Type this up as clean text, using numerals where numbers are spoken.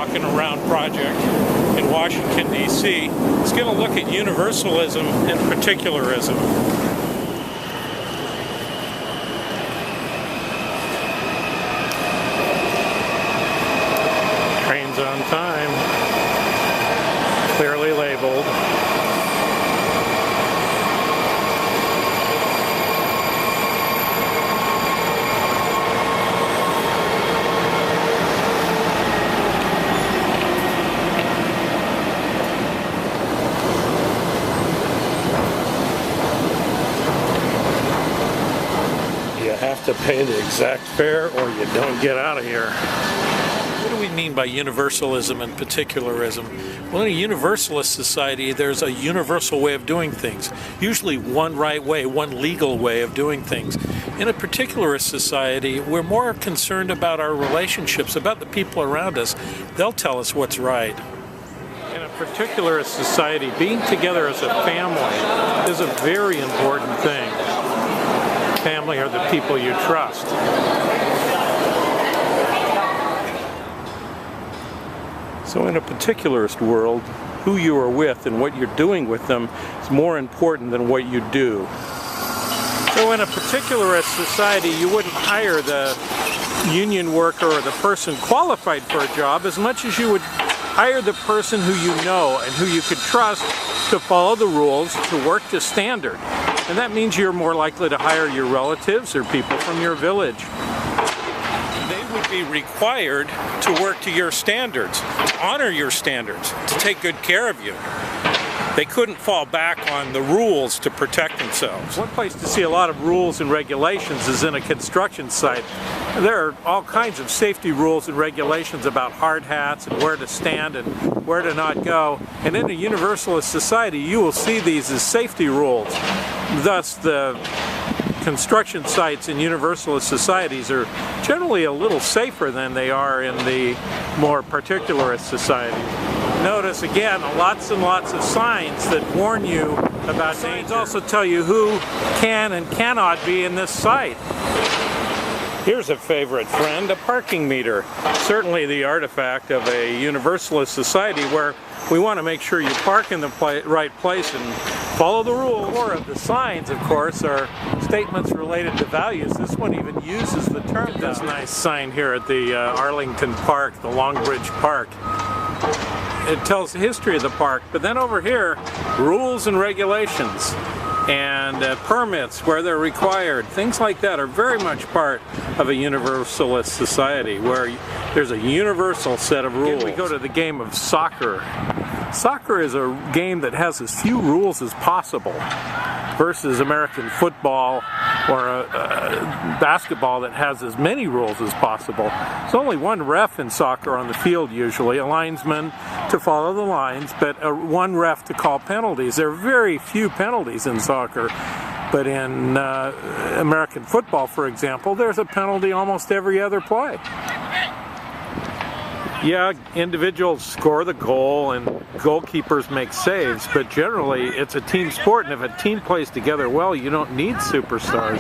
Walking Around project in Washington, D.C. is going to look at universalism and particularism. Trains on time, clearly labeled. You have to pay the exact fare or you don't get out of here. What do we mean by universalism and particularism? Well, in a universalist society, there's a universal way of doing things. Usually one right way, one legal way of doing things. In a particularist society, we're more concerned about our relationships, about the people around us. They'll tell us what's right. In a particularist society, being together as a family is a very important thing. Family are the people you trust. So in a particularist world, who you are with and what you're doing with them is more important than what you do. So in a particularist society, you wouldn't hire the union worker or the person qualified for a job as much as you would hire the person who you know and who you could trust to follow the rules, to work to standard. And that means you're more likely to hire your relatives or people from your village. They would be required to work to your standards, to honor your standards, to take good care of you. They couldn't fall back on the rules to protect themselves. One place to see a lot of rules and regulations is in a construction site. There are all kinds of safety rules and regulations about hard hats and where to stand and where to not go. And in a universalist society, you will see these as safety rules. Thus, the construction sites in universalist societies are generally a little safer than they are in the more particularist societies. Notice again, lots and lots of signs that warn you about danger. Signs also tell you who can and cannot be in this site. Here's a favorite friend, a parking meter. Certainly the artifact of a universalist society where we want to make sure you park in the right place and follow the rules. More of the signs, of course, are statements related to values. This one even uses the term. This nice sign here at the Arlington Park, the Longbridge Park. It tells the history of the park, but then over here, rules and regulations and permits where they're required. Things like that are very much part of a universalist society where there's a universal set of rules. Again, we go to the game of soccer. Soccer is a game that has as few rules as possible versus American football or basketball that has as many rules as possible. There's only one ref in soccer on the field usually, a linesman to follow the lines, but one ref to call penalties. There are very few penalties in soccer, but in American football, for example, there's a penalty almost every other play. Yeah, individuals score the goal and goalkeepers make saves, but generally it's a team sport, and if a team plays together well, you don't need superstars.